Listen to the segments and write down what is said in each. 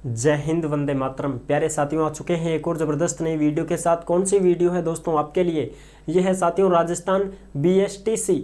जय हिंद, वंदे मातरम। प्यारे साथियों, आ चुके हैं एक और ज़बरदस्त नई वीडियो के साथ। कौन सी वीडियो है दोस्तों आपके लिए? यह है साथियों Rajasthan BSTC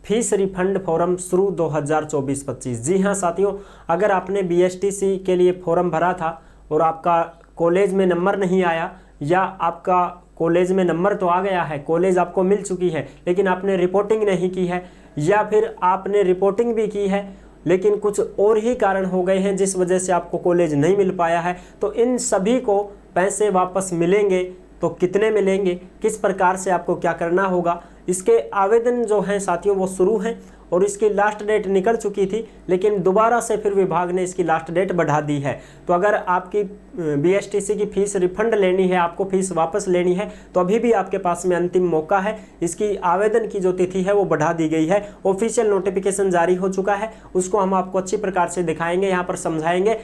fee refund form शुरू 2024-25। जी हाँ साथियों, अगर आपने बीएसटीसी के लिए फॉर्म भरा था और आपका कॉलेज में नंबर नहीं आया, या आपका कॉलेज में नंबर तो आ गया है, कॉलेज आपको मिल चुकी है, लेकिन आपने रिपोर्टिंग नहीं की है, या फिर आपने रिपोर्टिंग भी की है लेकिन कुछ और ही कारण हो गए हैं जिस वजह से आपको कॉलेज नहीं मिल पाया है, तो इन सभी को पैसे वापस मिलेंगे। तो कितने मिलेंगे, किस प्रकार से आपको क्या करना होगा, इसके आवेदन जो हैं साथियों वो शुरू हैं और इसकी लास्ट डेट निकल चुकी थी, लेकिन दोबारा से फिर विभाग ने इसकी लास्ट डेट बढ़ा दी है। तो अगर आपकी बीएसटीसी की फ़ीस रिफंड लेनी है, आपको फ़ीस वापस लेनी है, तो अभी भी आपके पास में अंतिम मौका है। इसकी आवेदन की जो तिथि है वो बढ़ा दी गई है। ऑफिशियल नोटिफिकेशन जारी हो चुका है, उसको हम आपको अच्छी प्रकार से दिखाएंगे, यहाँ पर समझाएंगे,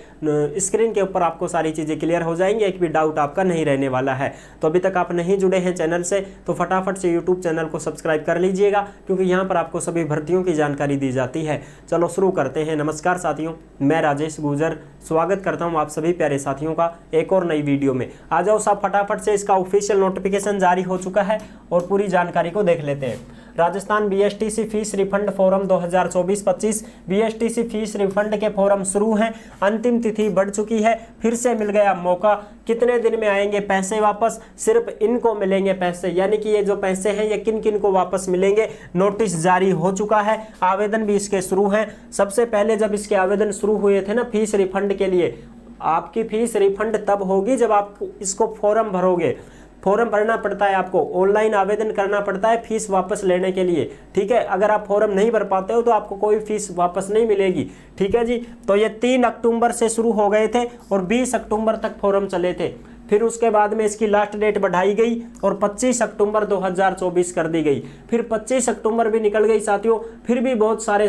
स्क्रीन के ऊपर आपको सारी चीज़ें क्लियर हो जाएंगी, एक भी डाउट आपका नहीं रहने वाला है। तो अभी तक आप नहीं जुड़े हैं चैनल से तो फटाफट से यूट्यूब चैनल को सब्सक्राइब कर लीजिएगा, क्योंकि यहाँ पर आपको सभी भर्तियों की जानकारी दी जाती है। चलो शुरू करते हैं। नमस्कार साथियों, मैं राजेश गुर्जर स्वागत करता हूं आप सभी प्यारे साथियों का एक और नई वीडियो में। आ जाओ साहब फटाफट से, इसका ऑफिशियल नोटिफिकेशन जारी हो चुका है और पूरी जानकारी को देख लेते हैं। Rajasthan BSTC fee refund form 2024-25। BSTC fee refund के फॉरम शुरू हैं, अंतिम तिथि बढ़ चुकी है, फिर से मिल गया मौका। कितने दिन में आएंगे पैसे वापस? सिर्फ इनको मिलेंगे पैसे, यानी कि ये जो पैसे हैं ये किन किन को वापस मिलेंगे, नोटिस जारी हो चुका है, आवेदन भी इसके शुरू हैं। सबसे पहले जब इसके आवेदन शुरू हुए थे ना फीस रिफंड के लिए, आपकी फीस रिफंड तब होगी जब आप इसको फॉर्म भरोगे। फॉर्म भरना पड़ता है, आपको ऑनलाइन आवेदन करना पड़ता है फीस वापस लेने के लिए, ठीक है। अगर आप फॉर्म नहीं भर पाते हो तो आपको कोई फीस वापस नहीं मिलेगी, ठीक है जी। तो ये 3 अक्टूबर से शुरू हो गए थे और 20 अक्टूबर तक फॉर्म चले थे। फिर उसके बाद में इसकी लास्ट डेट बढ़ाई गई और 25 अक्टूबर 2024 कर दी गई। फिर 25 अक्टूबर भी निकल गई साथियों, फिर भी बहुत सारे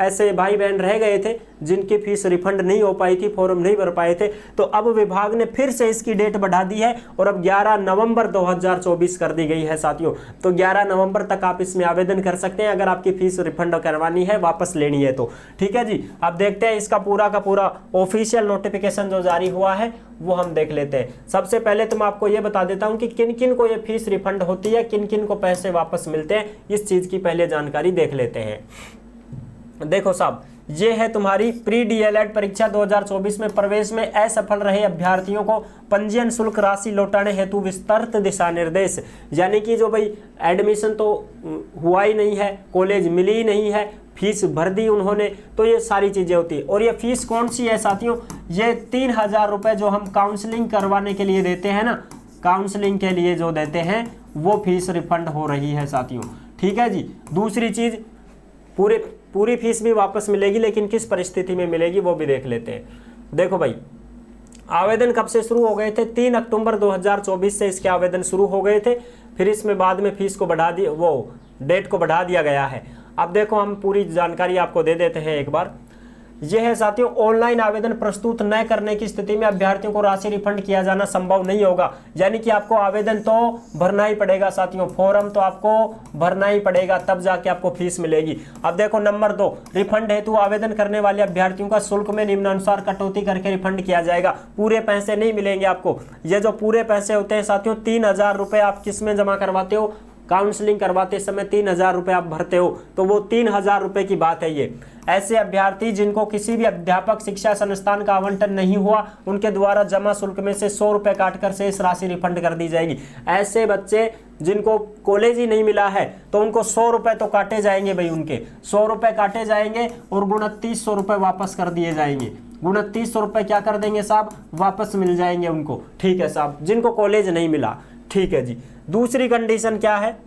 ऐसे भाई बहन रह गए थे जिनकी फीस रिफंड नहीं हो पाई थी, फॉर्म नहीं भर पाए थे। तो अब विभाग ने फिर से इसकी डेट बढ़ा दी है और अब 11 नवंबर 2024 कर दी गई है साथियों। तो 11 नवंबर तक आप इसमें आवेदन कर सकते हैं अगर आपकी फीस रिफंड करवानी है, वापस लेनी है तो, ठीक है जी। अब देखते हैं इसका पूरा का पूरा ऑफिशियल नोटिफिकेशन जो जारी हुआ है वो हम देख लेते हैं। सबसे पहले तो मैं आपको ये बता देता हूं कि किन किन को ये फीस रिफंड होती है, किन किन को पैसे वापस मिलते हैं, इस चीज की पहले जानकारी देख लेते हैं। देखो साहब, ये है तुम्हारी प्री डीएलएड परीक्षा 2024 में प्रवेश में असफल रहे अभ्यर्थियों को पंजीयन शुल्क राशि लौटाने हेतु विस्तृत दिशा निर्देश। यानी कि जो भाई एडमिशन तो हुआ ही नहीं है, कॉलेज मिली ही नहीं है, फीस भर दी उन्होंने, तो ये सारी चीज़ें होती है। और ये फीस कौन सी है साथियों? ये 3000 रुपये जो हम काउंसलिंग करवाने के लिए देते हैं ना, काउंसलिंग के लिए जो देते हैं वो फीस रिफंड हो रही है साथियों, ठीक है जी। दूसरी चीज़, पूरी फीस भी वापस मिलेगी, लेकिन किस परिस्थिति में मिलेगी वो भी देख लेते हैं। देखो भाई, आवेदन कब से शुरू हो गए थे? 3 अक्टूबर 2024 से इसके आवेदन शुरू हो गए थे। फिर इसमें बाद में फीस को बढ़ा दिया, वो डेट को बढ़ा दिया गया है। अब देखो हम पूरी जानकारी आपको दे देते हैं एक बार। यह है साथियों, ऑनलाइन आवेदन प्रस्तुत न करने की स्थिति में अभ्यर्थियों को राशि रिफंड किया जाना संभव नहीं होगा। यानी कि आपको आवेदन तो भरना ही पड़ेगा साथियों, फॉर्म तो आपको भरना ही पड़ेगा, तब जाके आपको फीस मिलेगी। अब देखो नंबर 2, रिफंड हेतु आवेदन करने वाले अभ्यर्थियों का शुल्क में निम्नानुसार कटौती करके रिफंड किया जाएगा। पूरे पैसे नहीं मिलेंगे आपको। ये जो पूरे पैसे होते हैं साथियों, 3000 रुपये आप किस में जमा करवाते हो? काउंसलिंग करवाते समय 3000 रुपये आप भरते हो, तो वो 3000 रुपये की बात है ये। ऐसे अभ्यर्थी जिनको किसी भी अध्यापक शिक्षा संस्थान का आवंटन नहीं हुआ, उनके द्वारा जमा शुल्क में से 100 रुपये काटकर शेष राशि रिफंड कर दी जाएगी। ऐसे बच्चे जिनको कॉलेज ही नहीं मिला है तो उनको 100 रुपये तो काटे जाएंगे भाई, उनके 100 रुपये काटे जाएंगे और 2900 रुपये वापस कर दिए जाएंगे। 2900 रुपये क्या कर देंगे साहब? वापस मिल जाएंगे उनको, ठीक है साहब, जिनको कॉलेज नहीं मिला, ठीक है जी। दूसरी कंडीशन क्या है?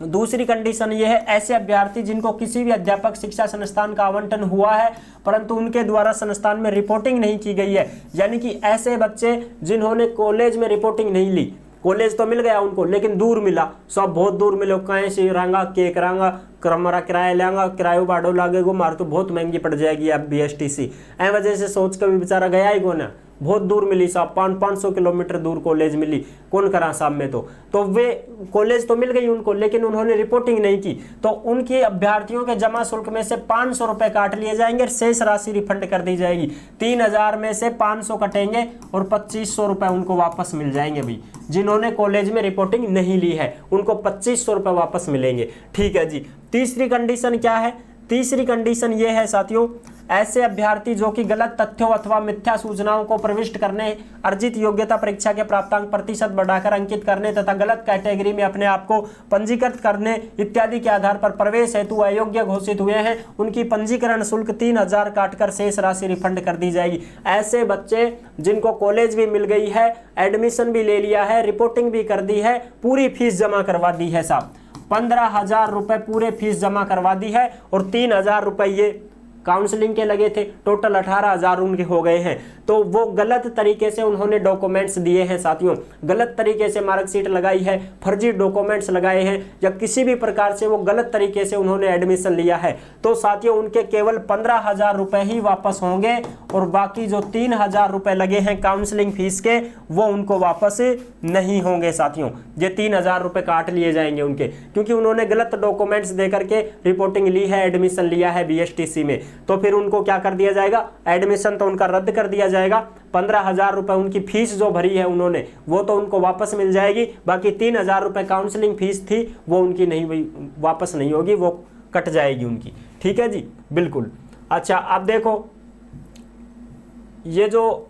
दूसरी कंडीशन ये है, ऐसे अभ्यर्थी जिनको किसी भी अध्यापक शिक्षा संस्थान का आवंटन हुआ है परंतु उनके द्वारा संस्थान में रिपोर्टिंग नहीं की गई है। यानी कि ऐसे बच्चे जिन्होंने कॉलेज में रिपोर्टिंग नहीं ली, कॉलेज तो मिल गया उनको लेकिन दूर मिला, सब बहुत दूर मिले, कहीं से रंगा के करांगा हमारा किराया लेंगा, किरायो बाड़ो लागेगो, मार तो बहुत महंगी पड़ जाएगी अब बीएसटीसी। ऐ वजह से सोच कर भी बेचारा गया ही को ना, बहुत दूर मिली साहब, 500 किलोमीटर दूर कॉलेज मिली कौन करा साहब में। तो वे कॉलेज तो मिल गई उनको, लेकिन उन्होंने रिपोर्टिंग नहीं की, तो उनके अभ्यर्थियों के जमा शुल्क में से 500 रुपए काट लिए जाएंगे और शेष राशि रिफंड कर दी जाएगी। 3000 में से 500 कटेंगे और 2500 रुपए उनको वापस मिल जाएंगे भाई। जिन्होंने कॉलेज में रिपोर्टिंग नहीं ली है उनको 2500 रुपए वापस मिलेंगे। ठीक है जी। तीसरी कंडीशन क्या है? तीसरी कंडीशन ये है साथियों, ऐसे अभ्यर्थी जो कि गलत तथ्यों अथवा मिथ्या सूचनाओं को प्रविष्ट करने, अर्जित योग्यता परीक्षा के प्राप्तांक प्रतिशत बढ़ाकर अंकित करने तथा गलत कैटेगरी में अपने आप को पंजीकृत करने इत्यादि के आधार पर प्रवेश हेतु अयोग्य घोषित हुए हैं, उनकी पंजीकरण शुल्क 3000 काटकर शेष राशि रिफंड कर दी जाएगी। ऐसे बच्चे जिनको कॉलेज भी मिल गई है, एडमिशन भी ले लिया है, रिपोर्टिंग भी कर दी है, पूरी फीस जमा करवा दी है साहब, 15,000 रुपए पूरे फीस जमा करवा दी है और 3,000 रुपए ये काउंसलिंग के लगे थे, टोटल 18,000 उनके हो गए हैं। तो वो गलत तरीके से उन्होंने डॉक्यूमेंट्स दिए हैं साथियों, गलत तरीके से मार्कशीट लगाई है, फर्जी डॉक्यूमेंट्स लगाए हैं, या किसी भी प्रकार से वो गलत तरीके से उन्होंने एडमिशन लिया है, तो साथियों उनके केवल 15,000 रुपए ही वापस होंगे और बाकी जो 3,000 रुपए लगे हैं काउंसलिंग फीस के वो उनको वापस नहीं होंगे साथियों। ये 3,000 रुपए काट लिए जाएंगे उनके, क्योंकि उन्होंने गलत डॉक्यूमेंट्स दे करके रिपोर्टिंग ली है, एडमिशन लिया है BSTC में। तो फिर उनको क्या कर दिया जाएगा? एडमिशन तो उनका रद्द कर दिया जाएगा। 15,000 रुपए उनकी फीस जो भरी है उन्होंने वो तो उनको वापस मिल जाएगी, बाकी 3,000 रुपए काउंसलिंग फीस थी वो उनकी नहीं वापस नहीं होगी, वो कट जाएगी उनकी। ठीक है जी, बिल्कुल। अच्छा अब देखो ये जो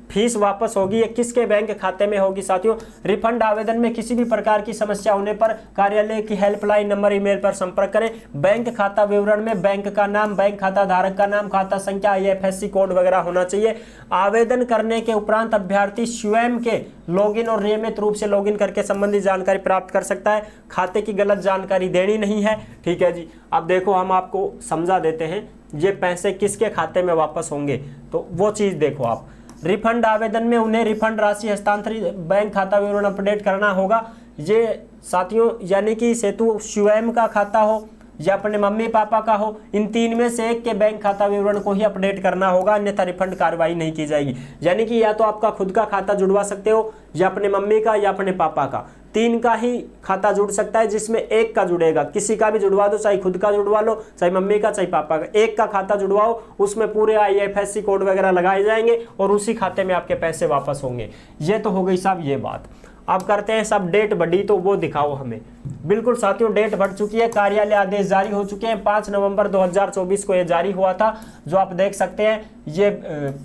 फीस वापस होगी ये किसके बैंक खाते में होगी साथियों? रिफंड आवेदन में किसी भी प्रकार की समस्या होने पर कार्यालय की हेल्पलाइन नंबर, ईमेल पर संपर्क करें। बैंक खाता विवरण में बैंक का नाम, बैंक खाता धारक का नाम, खाता संख्या, IFSC कोड वगैरह होना चाहिए। आवेदन करने के उपरांत अभ्यर्थी स्वयं के लॉगिन और नियमित रूप से लॉगिन करके संबंधित जानकारी प्राप्त कर सकता है। खाते की गलत जानकारी देनी नहीं है। ठीक है जी। अब देखो हम आपको समझा देते हैं ये पैसे किसके खाते में वापस होंगे, तो वो चीज़ देखो आप। रिफंड आवेदन में उन्हें रिफंड राशि हस्तांतरित बैंक खाता विवरण अपडेट करना होगा। ये साथियों यानी कि सेतु स्वयं का खाता हो या अपने मम्मी पापा का हो, इन 3 में से एक के बैंक खाता विवरण को ही अपडेट करना होगा, अन्यथा रिफंड कार्रवाई नहीं की जाएगी। यानी कि या तो आपका खुद का खाता जुड़वा सकते हो या अपने मम्मी का या अपने पापा का, 3 का ही खाता जुड़ सकता है जिसमें एक का जुड़ेगा। किसी का भी जुड़वा दो, चाहे खुद का जुड़वा लो, चाहे मम्मी का, चाहे पापा का, एक का खाता जुड़वाओ, उसमें पूरे IFSC कोड वगैरह लगाए जाएंगे और उसी खाते में आपके पैसे वापस होंगे। ये तो हो गई साहब ये बात। अब करते हैं सब डेट बढ़ी तो वो दिखाओ हमें। बिल्कुल साथियों डेट बढ़ चुकी है, कार्यालय आदेश जारी हो चुके हैं। 5 नवंबर 2024 को ये जारी हुआ था, जो आप देख सकते हैं ये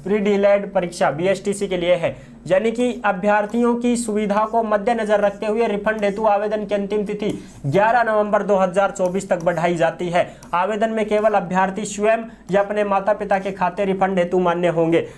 प्री डीलैड परीक्षा BSTC के लिए है। यानी कि अभ्यर्थियों की सुविधा को मद्देनजर रखते हुए रिफंड हेतु आवेदन की अंतिम तिथि 11 नवंबर 2024 तक बढ़ाई जाती है। आवेदन में केवल अभ्यर्थी स्वयं या अपने माता पिता के खाते रिफंड हेतु मान्य होंगे।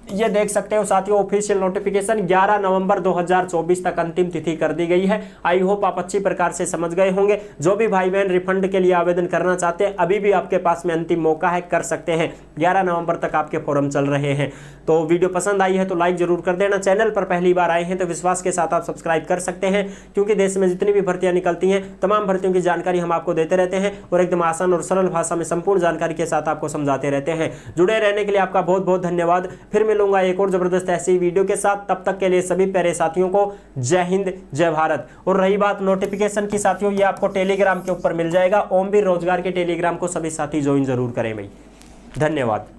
ये देख सकते हो साथियों ऑफिशियल नोटिफिकेशन 11 नवंबर 2024 तक अंतिम तिथि कर दी गई है। आई होप आप अच्छी प्रकार से समझ गए होंगे। जो भी भाई बहन रिफंड के लिए आवेदन करना चाहते हैं अभी भी आपके पास में अंतिम मौका है, कर सकते हैं। 11 नवंबर तक आपके फॉर्म चल रहे हैं। तो वीडियो पसंद आई है तो लाइक जरूर कर देना। चैनल पर पहली बार आए हैं तो विश्वास के साथ आप सब्सक्राइब कर सकते हैं, क्योंकि देश में जितनी भी भर्तियां निकलती हैं तमाम भर्तियों की जानकारी हम आपको देते रहते हैं और एकदम आसान और सरल भाषा में संपूर्ण जानकारी के साथ आपको समझाते रहते हैं। जुड़े रहने के लिए आपका बहुत बहुत धन्यवाद। फिर मिलूंगा एक और जबरदस्त ऐसी वीडियो के साथ, तब तक के लिए सभी प्यारे साथियों को जय हिंद जय भारत। और रही बात नोटिफिकेशन की साथियों, ये आपको टेलीग्राम के ऊपर मिल जाएगा। ओमवीर रोजगार के टेलीग्राम को सभी साथी ज्वाइन जरूर करें भाई। धन्यवाद।